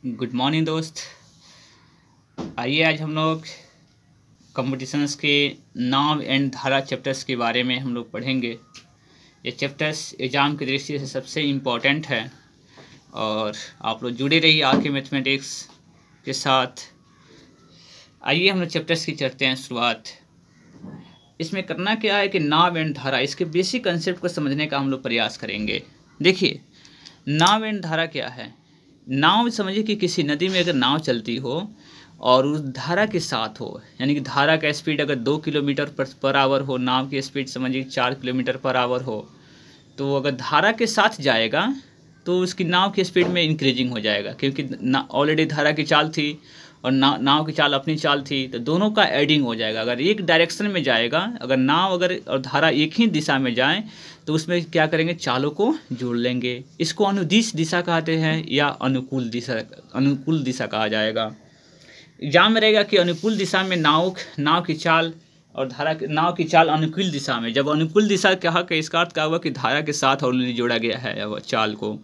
Good morning दोस्त। आइए आज हम लोग कंपटीशंस के नाव एंड धारा चैप्टर्स के बारे में हम लोग पढ़ेंगे। ये चैप्टर्स एग्ज़ाम की दृष्टि से सबसे इम्पोर्टेंट है और आप लोग जुड़े रहिए आके मैथमेटिक्स के साथ। आइए हम लोग चैप्टर्स की करते हैं शुरुआत। इसमें करना क्या है कि नाव एंड धारा, इसके बेसिक कंसेप्ट को समझने का हम लोग प्रयास करेंगे। देखिए, नाव एंड धारा क्या है। नाव समझिए कि किसी नदी में अगर नाव चलती हो और उस धारा के साथ हो, यानी कि धारा का स्पीड अगर 2 किलोमीटर पर आवर हो, नाव की स्पीड समझिए 4 किलोमीटर पर आवर हो, तो अगर धारा के साथ जाएगा तो उसकी नाव की स्पीड में इंक्रीजिंग हो जाएगा, क्योंकि ऑलरेडी धारा की चाल थी और नाव की चाल अपनी चाल थी, तो दोनों का एडिंग हो जाएगा। अगर एक डायरेक्शन में जाएगा, अगर नाव और धारा एक ही दिशा में जाए तो उसमें क्या करेंगे, चालों को जोड़ लेंगे। इसको अनुदिश दिशा कहते हैं या अनुकूल दिशा कहा जाएगा। एग्जाम में रहेगा कि अनुकूल दिशा में नाव की चाल और नाव की चाल अनुकूल दिशा में। जब अनुकूल दिशा कहा कि इसका अर्थ क्या हुआ कि धारा के साथ ऑलरेडी जोड़ा गया है चाल को,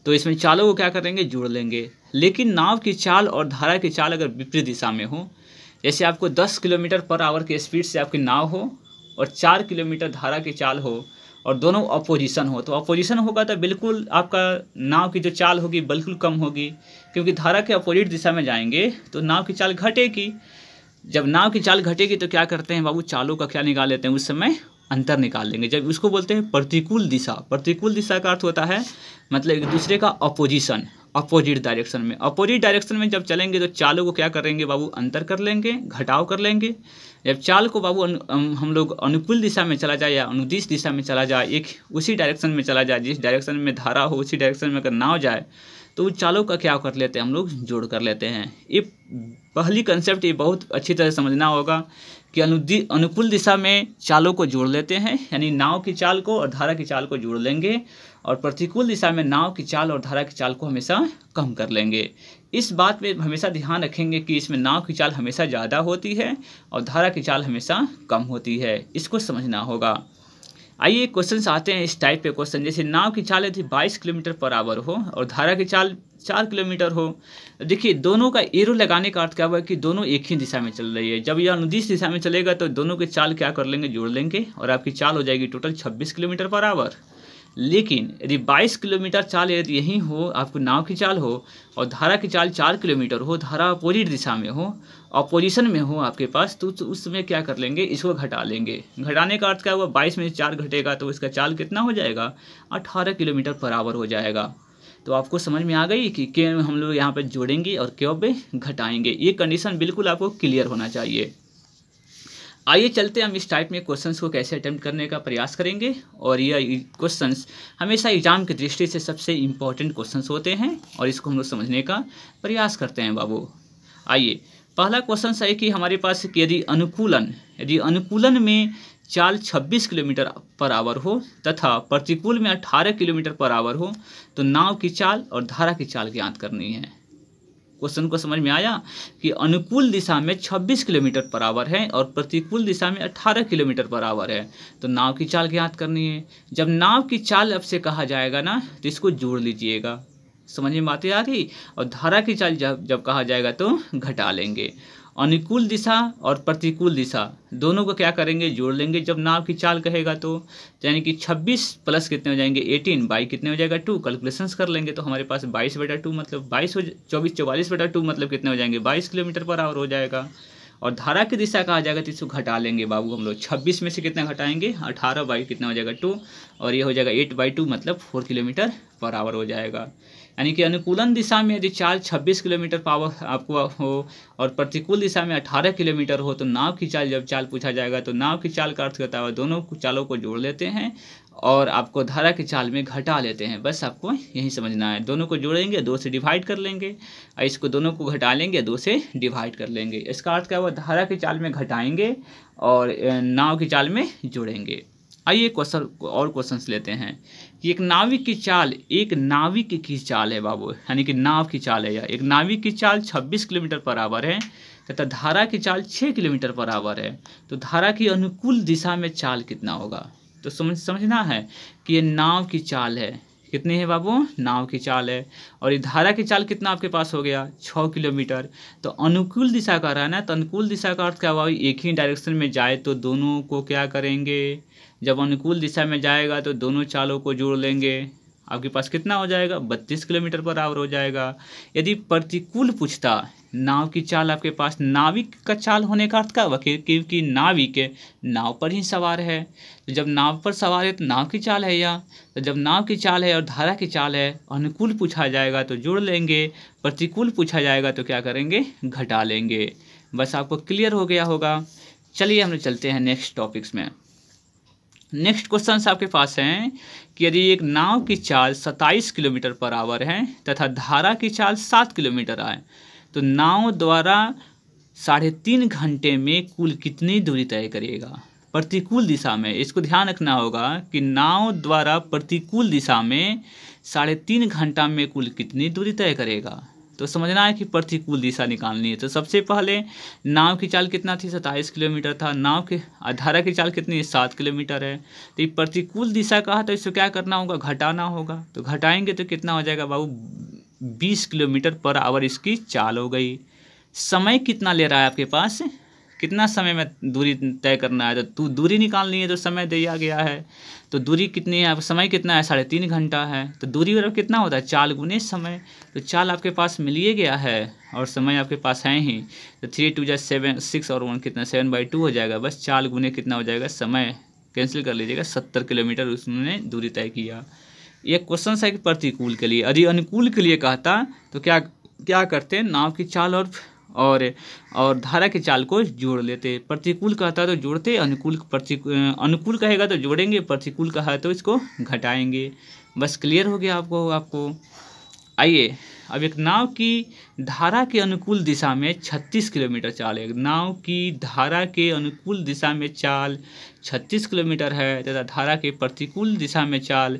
तो इसमें चालों को क्या करेंगे, जोड़ लेंगे। लेकिन नाव की चाल और धारा की चाल अगर विपरीत दिशा में हो, जैसे आपको 10 किलोमीटर पर आवर की स्पीड से आपकी नाव हो और 4 किलोमीटर धारा की चाल हो और दोनों अपोजिशन हो, तो अपोजिशन होगा तो बिल्कुल आपका नाव की जो चाल होगी बिल्कुल कम होगी, क्योंकि धारा के अपोजिट दिशा में जाएंगे तो नाव की चाल घटेगी। जब नाव की चाल घटेगी तो क्या करते हैं बाबू, चालों का क्या निकाल लेते हैं, उस समय अंतर निकाल लेंगे। जब उसको बोलते हैं प्रतिकूल दिशा। प्रतिकूल दिशा का अर्थ होता है मतलब एक दूसरे का अपोजिशन, अपोजिट डायरेक्शन में। अपोजिट डायरेक्शन में जब चलेंगे तो चालों को क्या करेंगे बाबू, अंतर कर लेंगे, घटाव कर लेंगे। जब चाल को बाबू हम लोग अनुकूल दिशा में चला जाए या अनुदिश दिशा में चला जाए, एक उसी डायरेक्शन में चला जाए जिस डायरेक्शन में धारा हो, उसी डायरेक्शन में अगर नाव जाए, तो उन चालों का क्या कर लेते हैं, हम लोग जोड़ कर लेते हैं। ये पहली कंसेप्ट ये बहुत अच्छी तरह समझना होगा कि अनुकूल दिशा में चालों को जोड़ लेते हैं, यानी नाव की चाल को और धारा की चाल को जोड़ लेंगे, और प्रतिकूल दिशा में नाव की चाल और धारा की चाल को हमेशा कम कर लेंगे। इस बात में हमेशा ध्यान रखेंगे कि इसमें नाव की चाल हमेशा ज़्यादा होती है और धारा की चाल हमेशा कम होती है, इसको समझना होगा। आइए क्वेश्चंस आते हैं इस टाइप के क्वेश्चन। जैसे नाव की चाल यदि 22 किलोमीटर पर आवर हो और धारा की चाल 4 किलोमीटर हो, देखिए दोनों का एरो लगाने का अर्थ क्या हुआ कि दोनों एक ही दिशा में चल रही है। जब यह अनुदिश दिशा में चलेगा तो दोनों की चाल क्या कर लेंगे, जोड़ लेंगे, और आपकी चाल हो जाएगी टोटल 26 किलोमीटर पर आवर। लेकिन यदि 22 किलोमीटर चाल यदि यही हो, आपको नाव की चाल हो और धारा की चाल 4 किलोमीटर हो, धारा अपोजिट दिशा में हो, अपोजिशन में हो आपके पास, तो उस समय क्या कर लेंगे, इसको घटा लेंगे। घटाने का अर्थ क्या हुआ, 22 में 4 घटेगा तो इसका चाल कितना हो जाएगा, 18 किलोमीटर पर आवर हो जाएगा। तो आपको समझ में आ गई कि हम लोग यहाँ पर जोड़ेंगे और क्यों पे घटाएंगे। ये कंडीशन बिल्कुल आपको क्लियर होना चाहिए। आइए चलते हैं हम इस टाइप में क्वेश्चंस को कैसे अटेम्प्ट करने का प्रयास करेंगे, और ये क्वेश्चंस हमेशा एग्जाम की दृष्टि से सबसे इम्पोर्टेंट क्वेश्चंस होते हैं और इसको हम लोग समझने का प्रयास करते हैं बाबू। आइए पहला क्वेश्चन है कि हमारे पास यदि अनुकूलन में चाल 26 किलोमीटर पर आवर हो तथा प्रतिकूल में 18 किलोमीटर पर आवर हो, तो नाव की चाल और धारा की चाल ज्ञात करनी है। क्वेश्चन को समझ में आया कि अनुकूल दिशा में 26 किलोमीटर पर आवर है और प्रतिकूल दिशा में 18 किलोमीटर पर आवर है, तो नाव की चाल ज्ञात करनी है। जब नाव की चाल अब से कहा जाएगा ना, तो इसको जोड़ लीजिएगा, समझ में बातें आ गई। और धारा की चाल जब कहा जाएगा तो घटा लेंगे। अनुकूल दिशा और प्रतिकूल दिशा दोनों को क्या करेंगे, जोड़ लेंगे जब नाव की चाल कहेगा तो। यानी कि 26 प्लस कितने हो जाएंगे, 18, बाई कितने हो जाएगा 2, कैलकुलेशंस कर लेंगे तो हमारे पास 22/2 मतलब 44/2 मतलब कितने हो जाएंगे, 22 किलोमीटर पर आवर हो जाएगा। और धारा की दिशा कहा जाएगा तो इसको घटा लेंगे बाबू हम लोग। 26 में से कितना घटाएंगे, 18 बाई कितना हो जाएगा 2, और ये हो जाएगा 8/2 मतलब 4 किलोमीटर पर आवर हो जाएगा। यानी कि अनुकूलन दिशा में यदि चाल 26 किलोमीटर पर आवर आपको हो और प्रतिकूल दिशा में 18 किलोमीटर हो, तो नाव की चाल जब चाल पूछा जाएगा तो नाव की चाल का अर्थ करता है दोनों चालों को जोड़ लेते हैं और आपको धारा की चाल में घटा लेते हैं। बस आपको यही समझना है। दोनों को जोड़ेंगे, 2 से डिवाइड कर लेंगे, और इसको दोनों को घटा लेंगे, 2 से डिवाइड कर लेंगे। इसका अर्थ क्या हुआ, धारा की चाल में घटाएंगे और नाव की चाल में जोड़ेंगे। आइए क्वेश्चंस लेते हैं कि एक नाविक की चाल है बाबू, यानी कि नाव की चाल है। एक नाविक की चाल 26 किलोमीटर पर आवर है तथा धारा की चाल 6 किलोमीटर पर आवर है, तो धारा की अनुकूल दिशा में चाल कितना होगा। तो समझना है कि ये नाव की चाल है, कितनी है बाबू, नाव की चाल है। और ये धारा की चाल कितना आपके पास हो गया, 6 किलोमीटर। तो अनुकूल दिशा का रहा है ना, तो अनुकूल दिशा का अर्थ क्या हुआ, एक ही डायरेक्शन में जाए तो दोनों को क्या करेंगे, जब अनुकूल दिशा में जाएगा तो दोनों चालों को जोड़ लेंगे। आपके पास कितना हो जाएगा, 32 किलोमीटर पर आवर हो जाएगा। यदि प्रतिकूल पूछता, नाव की चाल आपके पास, नाविक का चाल होने का अर्थ क्या हुआ, क्योंकि नाविक नाव पर ही सवार है। तो जब नाव पर सवार है तो नाव की चाल है यह। तो जब नाव की चाल है और धारा की चाल है, अनुकूल पूछा जाएगा तो जोड़ लेंगे, प्रतिकूल पूछा जाएगा तो क्या करेंगे, घटा लेंगे। बस आपको क्लियर हो गया होगा। चलिए हम चलते हैं नेक्स्ट टॉपिक्स में। नेक्स्ट क्वेश्चन आपके पास हैं कि यदि एक नाव की चाल 27 किलोमीटर पर आवर है तथा धारा की चाल 7 किलोमीटर है, तो नाव द्वारा 3.5 घंटे में कुल कितनी दूरी तय करेगा प्रतिकूल दिशा में। इसको ध्यान रखना होगा कि नाव द्वारा प्रतिकूल दिशा में 3.5 घंटा में कुल कितनी दूरी तय करेगा। तो समझना है कि प्रतिकूल दिशा निकालनी है। तो सबसे पहले नाव की चाल कितना थी, 27 किलोमीटर था। नाव की धारा की चाल कितनी है, 7 किलोमीटर है। तो ये प्रतिकूल दिशा का है, तो इसको क्या करना होगा, घटाना होगा। तो घटाएंगे तो कितना हो जाएगा बाबू, 20 किलोमीटर पर आवर इसकी चाल हो गई। समय कितना ले रहा है आपके पास, कितना समय में दूरी तय करना है, तो दूरी निकालनी है तो समय दिया गया है। तो दूरी कितनी है, समय कितना है, 3.5 घंटा है। तो दूरी बराबर कितना होता है, चाल गुने समय। तो चाल आपके पास मिल ही गया है और समय आपके पास है ही। तो 3 2 7 6 और 1 कितना, 7/2 हो जाएगा। बस चाल गुने कितना हो जाएगा, समय कैंसिल कर लीजिएगा, 70 किलोमीटर उसने दूरी तय किया। ये क्वेश्चन है कि प्रतिकूल के लिए। यदि अनुकूल के लिए कहता तो क्या करते हैं, नाव की चाल और धारा की चाल को जोड़ लेते। प्रतिकूल कहता तो जोड़ते, अनुकूल कहेगा तो जोड़ेंगे, प्रतिकूल कहा तो इसको घटाएंगे। बस क्लियर हो गया आपको। आइए अब एक नाव की धारा के अनुकूल दिशा में 36 किलोमीटर चाल है। नाव की धारा के अनुकूल दिशा में चाल 36 किलोमीटर है तथा धारा के प्रतिकूल दिशा में चाल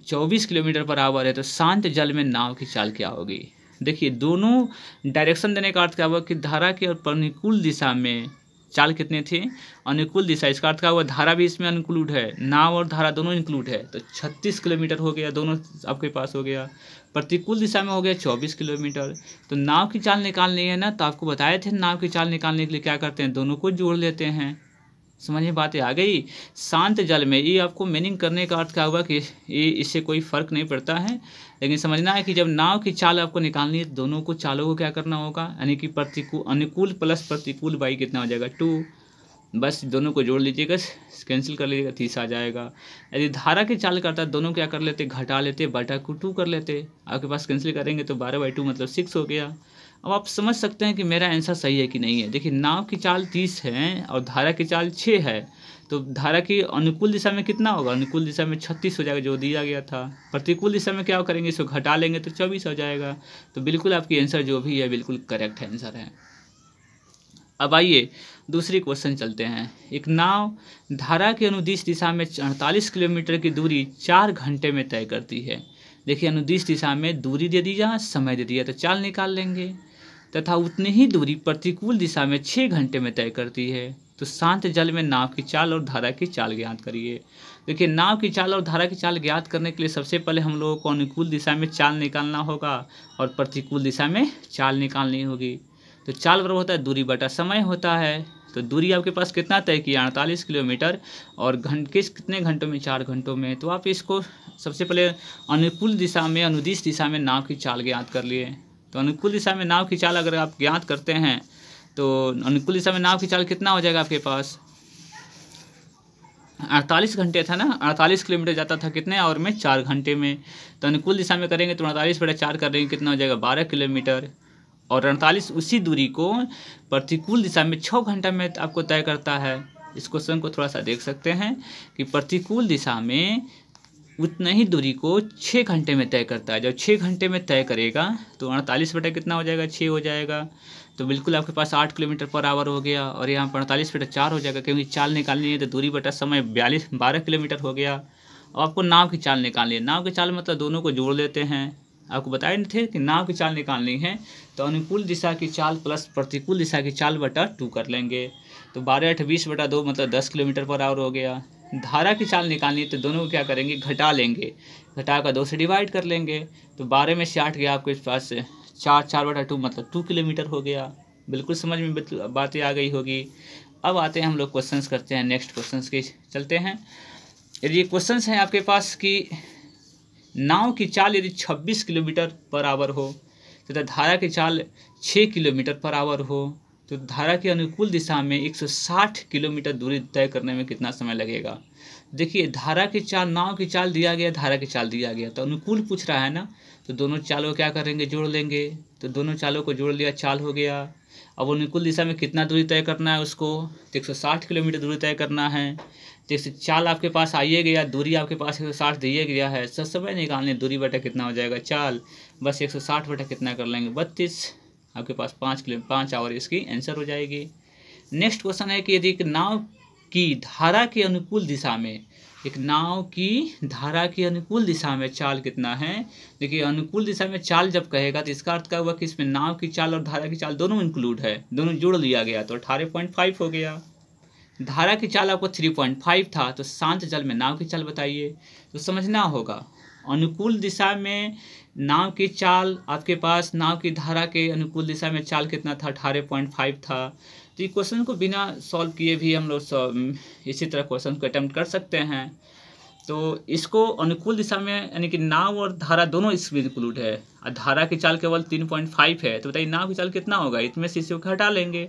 24 किलोमीटर पर आवर है। तो शांत जल में नाव की चाल क्या होगी। देखिए दोनों डायरेक्शन देने का अर्थ क्या हुआ कि धारा के और प्रतिकूल दिशा में चाल कितने थे, अनुकूल दिशा। इसका अर्थ क्या हुआ, धारा भी इसमें इंक्लूड है, नाव और धारा दोनों इंक्लूड है। तो 36 किलोमीटर हो गया, दोनों आपके पास हो गया। प्रतिकूल दिशा में हो गया 24 किलोमीटर। तो नाव की चाल निकालनी है ना, तो आपको बताए थे नाव की चाल निकालने के लिए क्या करते हैं, दोनों को जोड़ लेते हैं। समझ में बातें आ गई। शांत जल में, ये आपको मीनिंग करने का अर्थ क्या हुआ कि ये इससे कोई फर्क नहीं पड़ता है, लेकिन समझना है कि जब नाव की चाल आपको निकालनी है, दोनों को चालों को क्या करना होगा, यानी कि अनुकूल प्लस प्रतिकूल बाई कितना हो जाएगा, 2। बस दोनों को जोड़ लीजिएगा, कैंसिल कर लीजिएगा, 30 आ जाएगा। यदि धारा की चाल करता है, दोनों क्या कर लेते, घटा लेते, बटा को 2 कर लेते। आपके पास कैंसिल करेंगे तो 12/2 मतलब 6 हो गया। अब आप समझ सकते हैं कि मेरा आंसर सही है कि नहीं है। देखिए नाव की चाल 30 है और धारा की चाल 6 है। तो धारा की अनुकूल दिशा में कितना होगा, अनुकूल दिशा में 36 हो जाएगा जो दिया गया था। प्रतिकूल दिशा में क्या करेंगे, इसको घटा लेंगे तो 24 हो जाएगा। तो बिल्कुल आपकी आंसर जो भी है बिल्कुल करेक्ट आंसर है। अब आइए दूसरी क्वेश्चन चलते हैं। एक नाव धारा के अनुदिश दिशा में 48 किलोमीटर की दूरी 4 घंटे में तय करती है। देखिए अनुदिश दिशा में दूरी दे दिया, समय दे दिया, तो चाल निकाल लेंगे। तथा उतनी ही दूरी प्रतिकूल दिशा में 6 घंटे में तय करती है। तो शांत जल में नाव की चाल और धारा की चाल ज्ञात करिए। देखिए नाव की चाल और धारा की चाल ज्ञात करने के लिए सबसे पहले हम लोगों को अनुकूल दिशा में चाल निकालना होगा और प्रतिकूल दिशा में चाल निकालनी होगी। तो चाल बराबर होता है दूरी बटा समय होता है। तो दूरी आपके पास कितना तय किया, 48 किलोमीटर, और कितने घंटों में, 4 घंटों में। तो आप इसको सबसे पहले अनुकूल दिशा में, अनुदिश दिशा में नाव की चाल ज्ञात कर लिए। तो अनुकूल दिशा में नाव की चाल अगर आप ज्ञात करते हैं तो अनुकूल दिशा में नाव की चाल कितना हो जाएगा आपके पास, 48 घंटे था ना, 48 किलोमीटर जाता था कितने आवर में, 4 घंटे में। तो अनुकूल दिशा में करेंगे तो 48/4 कर देंगे, कितना हो जाएगा, 12 किलोमीटर। और 48 उसी दूरी को प्रतिकूल दिशा में 6 घंटा में आपको तय करता है। इस क्वेश्चन को थोड़ा सा देख सकते हैं कि प्रतिकूल दिशा में उतना ही दूरी को 6 घंटे में तय करता है। जब 6 घंटे में तय करेगा तो 48 बटा कितना हो जाएगा, 6 हो जाएगा। तो बिल्कुल आपके पास 8 किलोमीटर पर आवर हो गया। और यहाँ पर 48/4 हो जाएगा, क्योंकि चाल निकालनी है तो दूरी बटा समय 12 किलोमीटर हो गया। और आपको नाव की चाल निकालनी है। नाव की चाल मतलब दोनों को जोड़ लेते हैं। आपको बताए नहीं थे कि नाव की चाल निकालनी है तो अनुकूल दिशा की चाल प्लस प्रतिकूल दिशा की चाल बटा 2 कर लेंगे। तो 12 8 20/2 मतलब 10 किलोमीटर पर आवर हो गया। धारा की चाल निकालनी है तो दोनों को क्या करेंगे, घटा लेंगे, घटा कर 2 से डिवाइड कर लेंगे। तो 12 में से 8 गया आपके पास 4/2 मतलब 2 किलोमीटर हो गया। बिल्कुल समझ में बातें आ गई होगी। अब आते हैं हम लोग क्वेश्चंस करते हैं, नेक्स्ट क्वेश्चंस के चलते हैं। यदि क्वेश्चंस हैं आपके पास कि नाव की चाल यदि 26 किलोमीटर पर आवर हो तथा धारा की चाल 6 किलोमीटर पर आवर हो तो धारा की अनुकूल दिशा में 160 किलोमीटर दूरी तय करने में कितना समय लगेगा। देखिए धारा की चाल, नाव की चाल दिया गया, धारा की चाल दिया गया, तो अनुकूल पूछ रहा है ना, तो दोनों चालों क्या करेंगे, जोड़ लेंगे। तो दोनों चालों को जोड़ लिया, चाल हो गया। अब अनुकूल दिशा में कितना दूरी तय करना है उसको, तो 160 किलोमीटर दूरी तय करना है। जैसे चाल आपके पास आइए गया, दूरी आपके पास 160 दिए गया है, समय निकालने दूरी बटा कितना हो जाएगा चाल, बस 160 बटा कितना कर लेंगे 32, आपके पास 5 आवर इसकी आंसर हो जाएगी। नेक्स्ट क्वेश्चन है कि यदि एक नाव की धारा के अनुकूल दिशा में, एक नाव की धारा की अनुकूल दिशा में चाल कितना है। देखिए अनुकूल दिशा में चाल जब कहेगा तो इसका अर्थ क्या हुआ कि इसमें नाव की चाल और धारा की चाल दोनों इंक्लूड है, दोनों जोड़ लिया गया, तो 18.5 हो गया। धारा की चाल आपको 3.5 था, तो शांत जल में नाव की चाल बताइए। तो समझना होगा अनुकूल दिशा में नाव की चाल, आपके पास नाव की धारा के अनुकूल दिशा में चाल कितना था, 18.5 था। तो ये क्वेश्चन को बिना सॉल्व किए भी हम लोग इसी तरह क्वेश्चन को अटेम्प्ट कर सकते हैं। तो इसको अनुकूल दिशा में यानी कि नाव और धारा दोनों इसमें इंक्लूड है, और धारा की चाल केवल 3.5 है, तो बताइए नाव की चाल कितना होगा, इसमें से इसे घटा लेंगे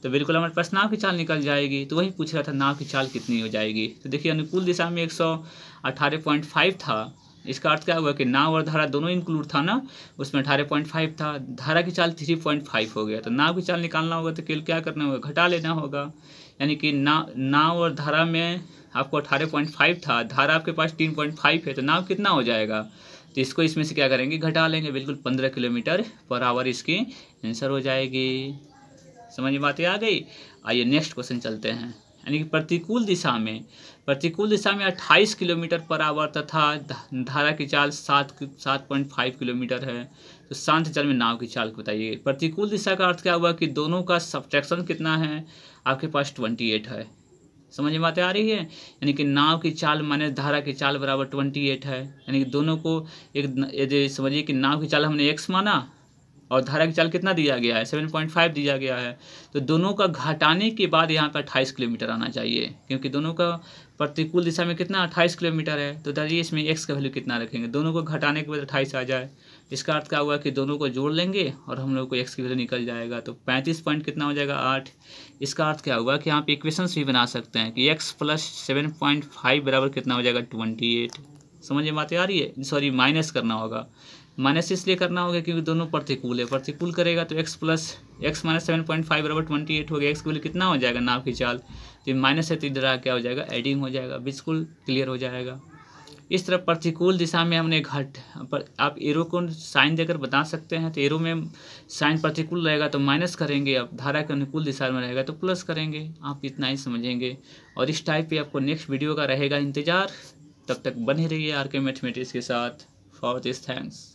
तो बिल्कुल हमारे पास नाव की चाल निकल जाएगी। तो वही पूछ रहा था नाव की चाल कितनी हो जाएगी। तो देखिए अनुकूल दिशा में 118.5 था, इसका अर्थ क्या हुआ कि नाव और धारा दोनों इंक्लूड था ना, उसमें 18.5 था, धारा की चाल 3.5 हो गया, तो नाव की चाल निकालना होगा तो केवल क्या करना होगा, घटा लेना होगा। यानी कि नाव और धारा में आपको 18.5 था, धारा आपके पास 3.5 है, तो नाव कितना हो जाएगा, तो इसको इसमें से क्या करेंगे, घटा लेंगे, बिल्कुल 15 किलोमीटर पर आवर इसकी आंसर हो जाएगी। समझ में बातें आ गई। आइए नेक्स्ट क्वेश्चन चलते हैं। यानी कि प्रतिकूल दिशा में 28 किलोमीटर पर आवर तथा धारा की चाल 7.5 किलोमीटर है, तो शांत जल में नाव की चाल बताइए। प्रतिकूल दिशा का अर्थ क्या हुआ कि दोनों का सब्ट्रैक्शन कितना है, आपके पास 28 है। समझ में बातें आ रही है। यानी कि नाव की चाल माइनस धारा की चाल बराबर 28 है। यानी कि दोनों को एक समझिए कि नाव की चाल हमने x माना और धारा की चाल कितना दिया गया है, 7.5 दिया गया है, तो दोनों का घटाने के बाद यहाँ पर 28 किलोमीटर आना चाहिए, क्योंकि दोनों का प्रतिकूल दिशा में कितना 28 किलोमीटर है। तो दादी इसमें x का वैल्यू कितना रखेंगे, दोनों को घटाने के बाद 28 आ जाए। इसका अर्थ क्या हुआ कि दोनों को जोड़ लेंगे और हम लोग को x की वैल्यू निकल जाएगा, तो 35 पॉइंट कितना हो जाएगा 8। इसका अर्थ क्या हुआ कि यहाँ पे इक्वेशंस भी बना सकते हैं कि x + 7.5 बराबर कितना हो जाएगा 28। समझ में बातें आ रही है। सॉरी माइनस करना होगा, माइनस इसलिए करना होगा क्योंकि दोनों प्रतिकूल है, प्रतिकूल करेगा तो x माइनस 7.5 बराबर 28 हो गया। x की वैल्यू कितना हो जाएगा नाव की चाल, तो माइनस है तो इधर क्या हो जाएगा, एडिंग हो जाएगा, बिल्कुल क्लियर हो जाएगा। इस तरह प्रतिकूल दिशा में हमने आप एरो को साइन देकर बता सकते हैं। तो एरो में साइन प्रतिकूल रहेगा तो माइनस करेंगे, अब धारा के अनुकूल दिशा में रहेगा तो प्लस करेंगे। आप इतना ही समझेंगे और इस टाइप पे आपको नेक्स्ट वीडियो का रहेगा इंतज़ार। तब तक बने रहिए आर के मैथमेटिक्स के साथ। For this thanks.